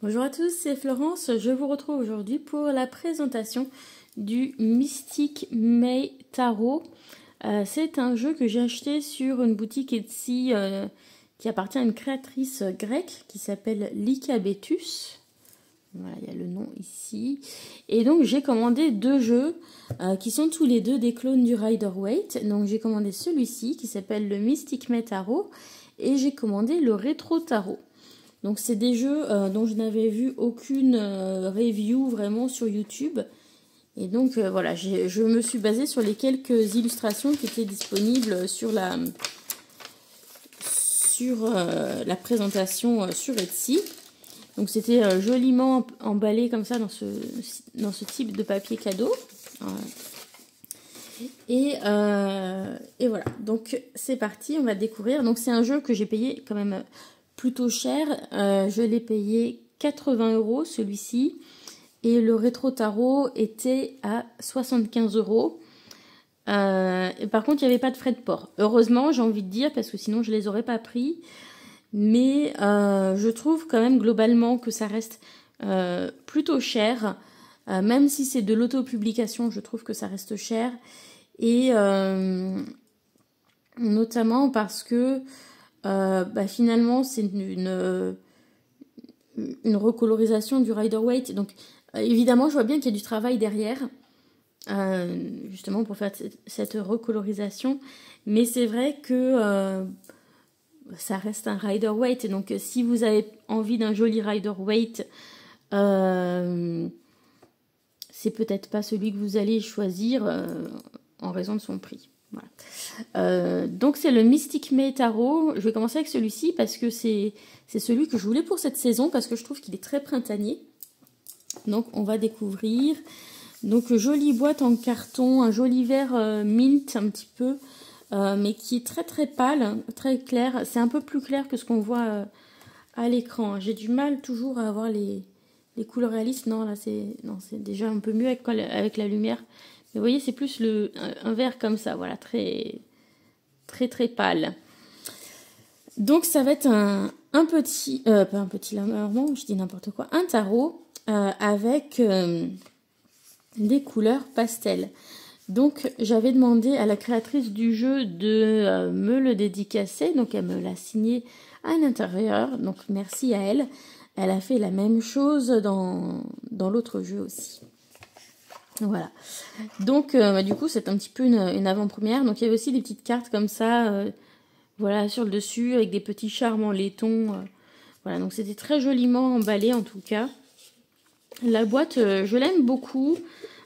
Bonjour à tous, c'est Florence. Je vous retrouve aujourd'hui pour la présentation du Mystic May Tarot. C'est un jeu que j'ai acheté sur une boutique Etsy qui appartient à une créatrice grecque qui s'appelle Lycabettus. Voilà, il y a le nom ici. Et donc j'ai commandé deux jeux qui sont tous les deux des clones du Rider-Waite. Donc j'ai commandé celui-ci qui s'appelle le Mystic May Tarot et j'ai commandé le Rétro Tarot. Donc c'est des jeux dont je n'avais vu aucune review vraiment sur YouTube. Et donc voilà, je me suis basée sur les quelques illustrations qui étaient disponibles sur la présentation sur Etsy. Donc c'était joliment emballé comme ça dans ce type de papier cadeau. Et voilà, donc c'est parti, on va découvrir. Donc c'est un jeu que j'ai payé quand même plutôt cher. Je l'ai payé 80 € celui-ci. Et le Rétro Tarot était à 75 €. Et par contre, il n'y avait pas de frais de port. Heureusement, j'ai envie de dire, parce que sinon je ne les aurais pas pris. Mais je trouve quand même globalement que ça reste plutôt cher. Même si c'est de l'autopublication, je trouve que ça reste cher. Et notamment parce que finalement c'est une recolorisation du Rider-Waite. Donc évidemment je vois bien qu'il y a du travail derrière justement pour faire cette recolorisation, mais c'est vrai que ça reste un Rider-Waite. Donc si vous avez envie d'un joli Rider-Waite, c'est peut-être pas celui que vous allez choisir en raison de son prix. Voilà. Donc c'est le Mystic May Tarot. Je vais commencer avec celui-ci parce que c'est celui que je voulais pour cette saison, parce que je trouve qu'il est très printanier. Donc on va découvrir. Donc jolie boîte en carton, un joli vert mint un petit peu, mais qui est très très pâle, très clair. C'est un peu plus clair que ce qu'on voit à l'écran. J'ai du mal toujours à avoir les couleurs réalistes. Non, là c'est déjà un peu mieux avec la lumière. Mais vous voyez, c'est plus un vert comme ça, voilà, très très très pâle. Donc ça va être un petit, pas un petit Lenormand, je dis n'importe quoi, un tarot avec des couleurs pastel. Donc j'avais demandé à la créatrice du jeu de me le dédicacer, donc elle me l'a signé à l'intérieur, donc merci à elle. Elle a fait la même chose dans l'autre jeu aussi. Voilà. Donc du coup c'est un petit peu une avant-première. Donc il y avait aussi des petites cartes comme ça, voilà, sur le dessus avec des petits charmes en laiton. Voilà, donc c'était très joliment emballé en tout cas. La boîte, je l'aime beaucoup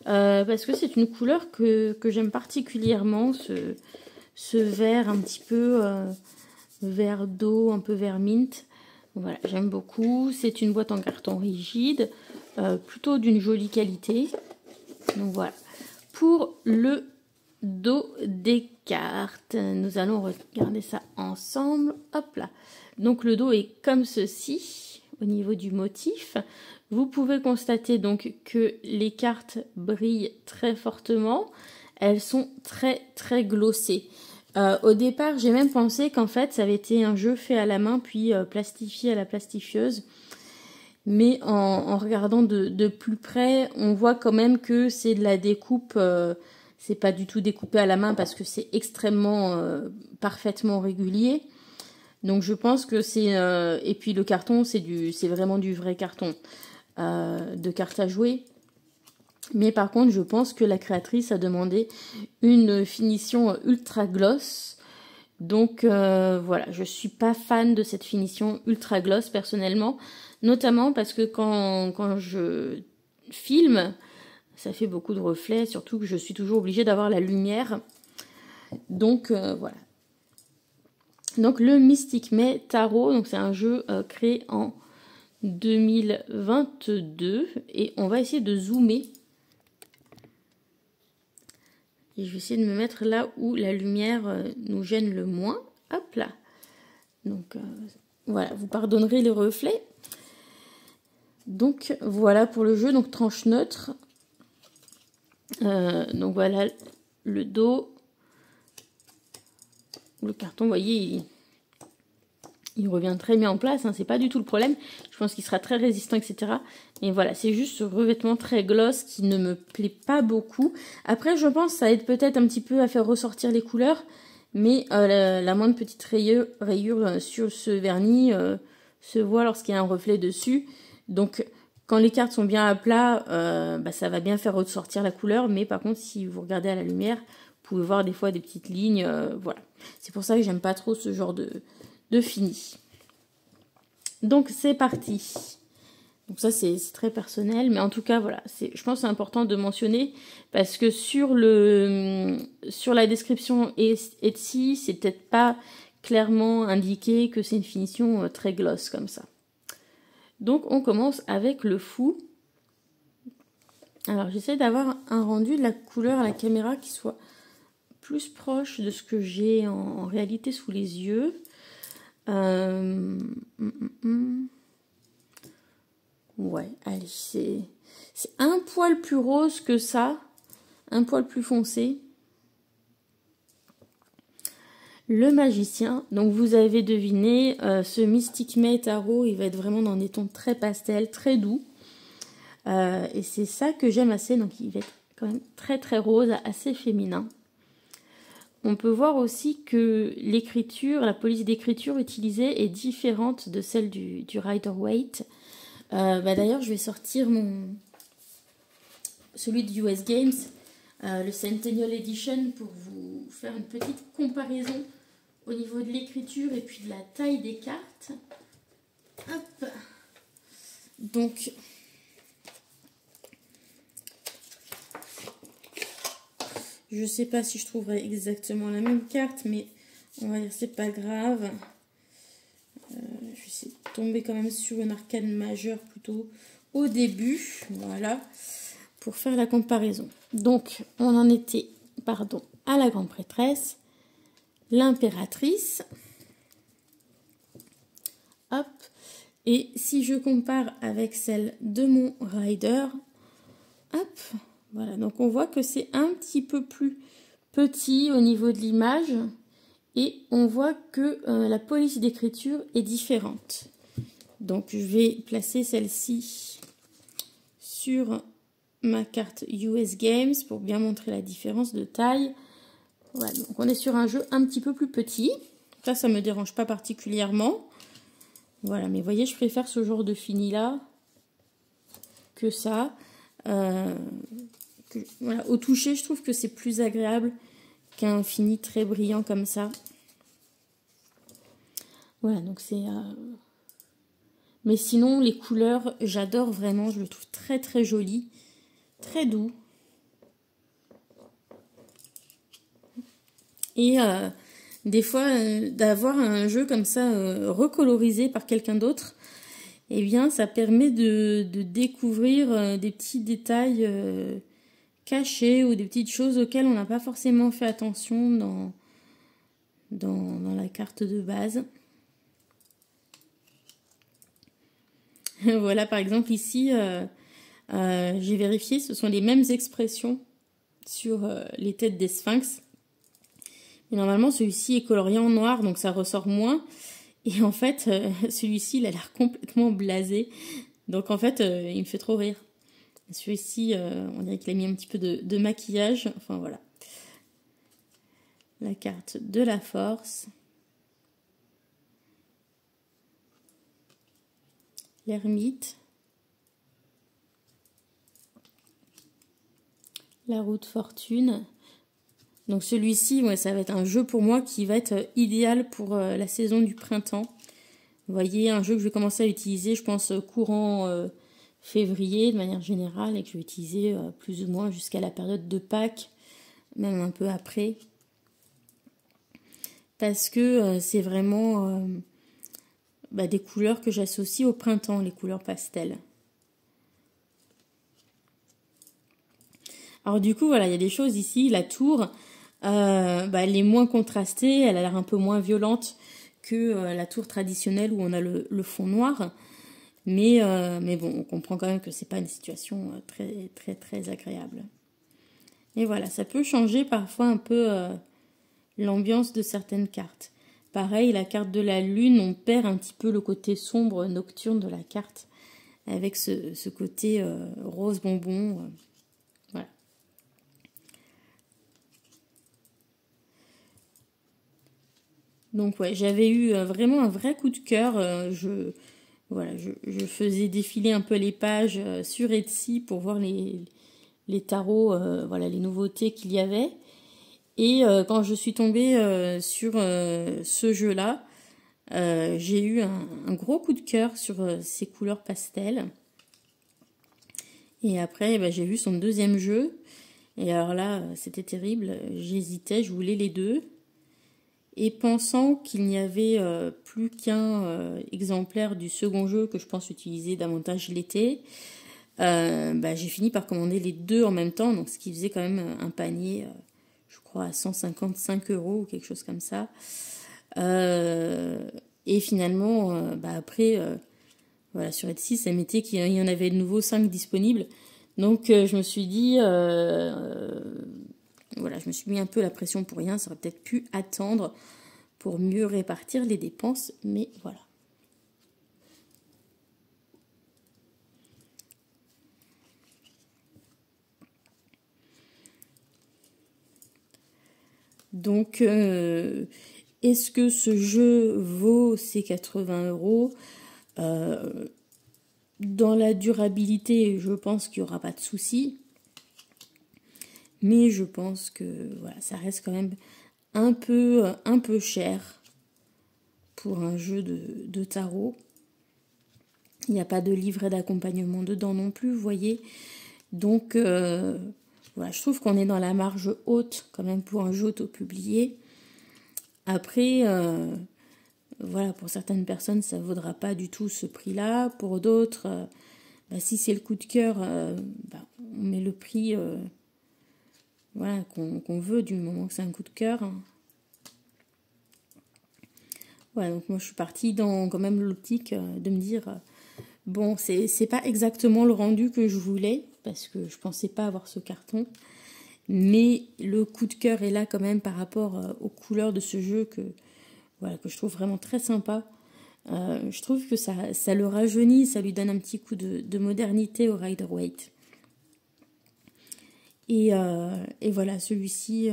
parce que c'est une couleur que j'aime particulièrement, ce vert un petit peu vert d'eau, un peu vert mint. Voilà, j'aime beaucoup. C'est une boîte en carton rigide, plutôt d'une jolie qualité. Donc voilà. Pour le dos des cartes, nous allons regarder ça ensemble. Hop là. Donc le dos est comme ceci au niveau du motif. Vous pouvez constater donc que les cartes brillent très fortement. Elles sont très très glossées. Au départ, j'ai même pensé qu'en fait, ça avait été un jeu fait à la main puis plastifié à la plastifieuse. Mais en regardant de plus près, on voit quand même que c'est de la découpe. C'est pas du tout découpé à la main parce que c'est extrêmement parfaitement régulier. Donc je pense que c'est et puis le carton c'est vraiment du vrai carton de cartes à jouer. Mais par contre je pense que la créatrice a demandé une finition ultra gloss. Donc voilà, je suis pas fan de cette finition ultra gloss personnellement, notamment parce que quand je filme, ça fait beaucoup de reflets, surtout que je suis toujours obligée d'avoir la lumière. Donc voilà. Donc le Mystic May Tarot, donc c'est un jeu créé en 2022 et on va essayer de zoomer. Et je vais essayer de me mettre là où la lumière nous gêne le moins. Hop là. Donc voilà, vous pardonnerez les reflets. Donc voilà pour le jeu, donc tranche neutre. Donc voilà le dos. Le carton, vous voyez, il revient très bien en place, hein, c'est pas du tout le problème. Je pense qu'il sera très résistant, etc. Et voilà, c'est juste ce revêtement très gloss qui ne me plaît pas beaucoup. Après, je pense que ça aide peut-être un petit peu à faire ressortir les couleurs, mais la moindre petite rayure sur ce vernis se voit lorsqu'il y a un reflet dessus. Donc, quand les cartes sont bien à plat, ça va bien faire ressortir la couleur, mais par contre, si vous regardez à la lumière, vous pouvez voir des fois des petites lignes, voilà. C'est pour ça que j'aime pas trop ce genre de fini. Donc c'est parti. Donc ça c'est très personnel, mais en tout cas voilà, je pense que c'est important de mentionner parce que sur la description Etsy, c'est peut-être pas clairement indiqué que c'est une finition très gloss comme ça. Donc on commence avec le fou. Alors j'essaie d'avoir un rendu de la couleur à la caméra qui soit plus proche de ce que j'ai en réalité sous les yeux. Ouais, allez, c'est un poil plus rose que ça, un poil plus foncé. Le magicien, donc vous avez deviné, ce Mystic May Tarot, il va être vraiment dans des tons très pastels, très doux. Et c'est ça que j'aime assez, donc il va être quand même très très rose, assez féminin. On peut voir aussi que l'écriture, la police d'écriture utilisée est différente de celle du Rider-Waite. D'ailleurs, je vais sortir celui de US Games, le Centennial Edition, pour vous faire une petite comparaison au niveau de l'écriture et puis de la taille des cartes. Hop. Donc, je sais pas si je trouverai exactement la même carte, mais on va dire c'est pas grave. Je vais essayer de tomber quand même sur une arcane majeure plutôt au début, voilà, pour faire la comparaison. Donc, on en était, à la grande prêtresse, l'impératrice, hop, et si je compare avec celle de mon rider, hop, voilà, donc on voit que c'est un petit peu plus petit au niveau de l'image et on voit que la police d'écriture est différente. Donc je vais placer celle-ci sur ma carte US Games pour bien montrer la différence de taille. Voilà, donc on est sur un jeu un petit peu plus petit. Ça me dérange pas particulièrement. Voilà, mais vous voyez, je préfère ce genre de fini-là que ça. Voilà, au toucher, je trouve que c'est plus agréable qu'un fini très brillant comme ça. Voilà, donc c'est... Mais sinon, les couleurs, j'adore vraiment. Je le trouve très très joli, très doux. Et des fois, d'avoir un jeu comme ça recolorisé par quelqu'un d'autre, eh bien, ça permet de découvrir des petits détails cachés ou des petites choses auxquelles on n'a pas forcément fait attention dans la carte de base. Voilà, par exemple, ici, j'ai vérifié, ce sont les mêmes expressions sur les têtes des sphinx. Et normalement, celui-ci est colorié en noir, donc ça ressort moins. Et en fait, celui-ci, il a l'air complètement blasé. Donc en fait, il me fait trop rire. Celui-ci, on dirait qu'il a mis un petit peu de maquillage. Enfin voilà. La carte de la force. L'ermite. La roue de fortune. Donc celui-ci, ouais, ça va être un jeu pour moi qui va être idéal pour la saison du printemps. Vous voyez, un jeu que je vais commencer à utiliser, je pense, courant février de manière générale, et que je vais utiliser plus ou moins jusqu'à la période de Pâques, même un peu après. Parce que c'est vraiment des couleurs que j'associe au printemps, les couleurs pastel. Alors du coup, voilà, il y a des choses ici. La tour, elle est moins contrastée, elle a l'air un peu moins violente que la tour traditionnelle où on a le fond noir. Mais bon, on comprend quand même que c'est pas une situation très très très agréable. Et voilà, ça peut changer parfois un peu l'ambiance de certaines cartes. Pareil, la carte de la lune, on perd un petit peu le côté sombre nocturne de la carte, avec ce côté rose bonbon. Voilà. Donc ouais, j'avais eu vraiment un vrai coup de cœur. Voilà, je faisais défiler un peu les pages sur Etsy pour voir les tarots, voilà, les nouveautés qu'il y avait. Et quand je suis tombée sur ce jeu-là, j'ai eu un gros coup de cœur sur ces couleurs pastel. Et après, bah, j'ai vu son deuxième jeu. Et alors là, c'était terrible. J'hésitais, je voulais les deux. Et pensant qu'il n'y avait plus qu'un exemplaire du second jeu que je pense utiliser davantage l'été, bah, j'ai fini par commander les deux en même temps. Donc, ce qui faisait quand même un panier, je crois, à 155 € ou quelque chose comme ça. Et finalement, bah, après... voilà, sur Etsy, ça mettait qu'il y en avait de nouveau 5 disponibles. Donc, je me suis dit, voilà, je me suis mis un peu la pression pour rien. Ça aurait peut-être pu attendre pour mieux répartir les dépenses, mais voilà. Donc, est-ce que ce jeu vaut ces 80 €? Dans la durabilité, je pense qu'il n'y aura pas de souci. Mais je pense que voilà, ça reste quand même un peu cher pour un jeu de tarot. Il n'y a pas de livret d'accompagnement dedans non plus, vous voyez. Donc, voilà, je trouve qu'on est dans la marge haute quand même pour un jeu auto-publié. Après, voilà, pour certaines personnes, ça ne vaudra pas du tout ce prix-là. Pour d'autres, bah, si c'est le coup de cœur, bah, on met le prix voilà, qu'on veut du moment que c'est un coup de cœur. Voilà, donc moi je suis partie dans quand même l'optique de me dire bon, c'est pas exactement le rendu que je voulais parce que je pensais pas avoir ce carton, mais le coup de cœur est là quand même par rapport aux couleurs de ce jeu que voilà, que je trouve vraiment très sympa. Je trouve que ça le rajeunit, ça lui donne un petit coup de modernité au Rider-Waite. Et voilà, celui-ci,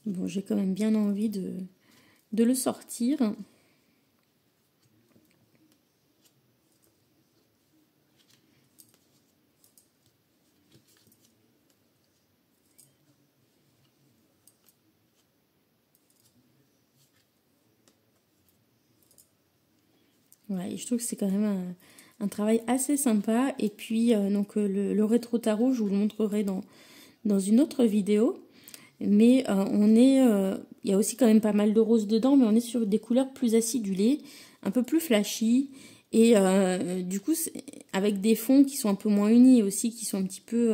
bon, j'ai quand même bien envie de le sortir. Ouais, et je trouve que c'est quand même un travail assez sympa. Et puis, donc, le rétro tarot, je vous le montrerai dans une autre vidéo. Mais il y a aussi quand même pas mal de roses dedans, mais on est sur des couleurs plus acidulées, un peu plus flashy. Et du coup, avec des fonds qui sont un peu moins unis aussi, qui sont un petit peu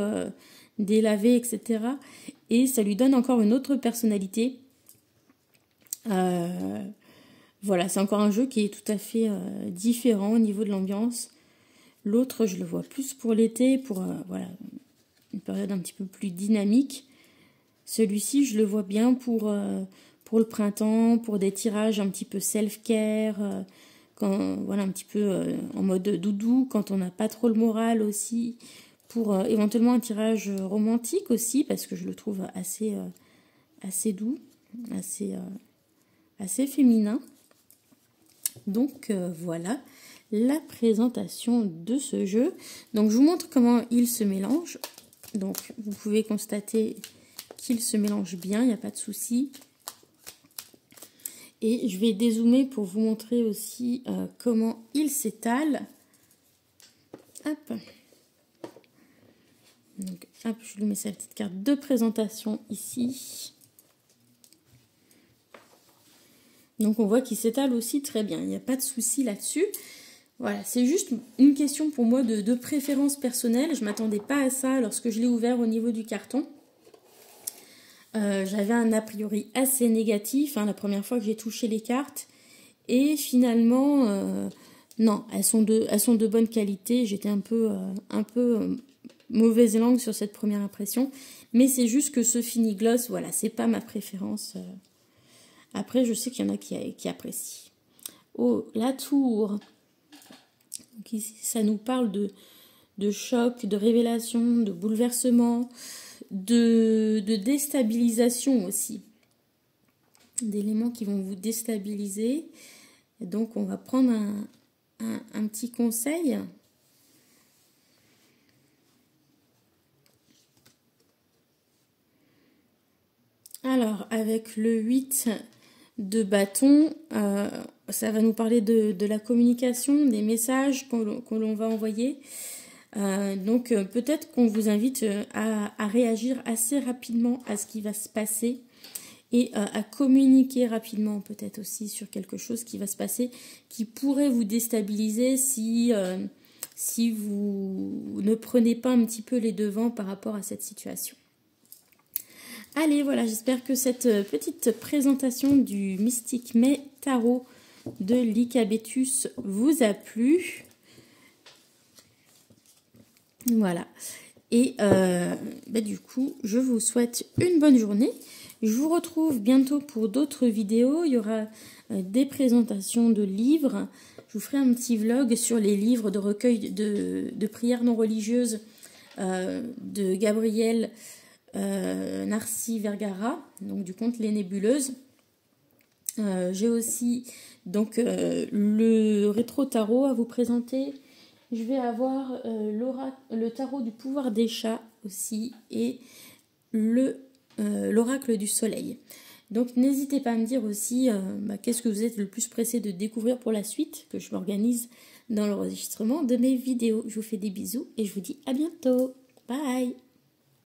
délavés, etc. Et ça lui donne encore une autre personnalité. Voilà, c'est encore un jeu qui est tout à fait différent au niveau de l'ambiance. L'autre, je le vois plus pour l'été, pour voilà, une période un petit peu plus dynamique. Celui-ci, je le vois bien pour le printemps, pour des tirages un petit peu self-care, voilà, un petit peu en mode doudou, quand on n'a pas trop le moral aussi, pour éventuellement un tirage romantique aussi, parce que je le trouve assez doux, assez féminin. Donc voilà la présentation de ce jeu. Donc je vous montre comment il se mélange. Donc vous pouvez constater qu'il se mélange bien, il n'y a pas de souci. Et je vais dézoomer pour vous montrer aussi comment il s'étale. Hop. Donc hop, je lui mets sa petite carte de présentation ici. Donc on voit qu'il s'étale aussi très bien, il n'y a pas de souci là-dessus. Voilà, c'est juste une question pour moi de préférence personnelle. Je ne m'attendais pas à ça lorsque je l'ai ouvert au niveau du carton. J'avais un a priori assez négatif la première fois que j'ai touché les cartes. Et finalement, non, elles sont de bonne qualité. J'étais un peu mauvaise langue sur cette première impression. Mais c'est juste que ce fini gloss, voilà, c'est pas ma préférence Après, je sais qu'il y en a qui apprécient. Oh, la tour. Donc ici, ça nous parle de choc, de révélation, de bouleversement, de déstabilisation aussi. D'éléments qui vont vous déstabiliser. Et donc, on va prendre un petit conseil. Alors, avec le 8 de bâton, ça va nous parler de la communication, des messages que l'on va envoyer. Donc, peut-être qu'on vous invite à réagir assez rapidement à ce qui va se passer et à communiquer rapidement peut-être aussi sur quelque chose qui va se passer qui pourrait vous déstabiliser si vous ne prenez pas un petit peu les devants par rapport à cette situation. Allez, voilà, j'espère que cette petite présentation du Mystic May Tarot de Lycabettus vous a plu. Voilà. Et du coup, je vous souhaite une bonne journée. Je vous retrouve bientôt pour d'autres vidéos. Il y aura des présentations de livres. Je vous ferai un petit vlog sur les livres de recueil de prières non religieuses de Gabriel Narcy Vergara, donc du conte Les Nébuleuses. J'ai aussi donc le rétro tarot à vous présenter. Je vais avoir le tarot du pouvoir des chats aussi et l'oracle du soleil. Donc n'hésitez pas à me dire aussi qu'est-ce que vous êtes le plus pressé de découvrir pour la suite, que je m'organise dans l'enregistrement de mes vidéos. Je vous fais des bisous et je vous dis à bientôt. Bye!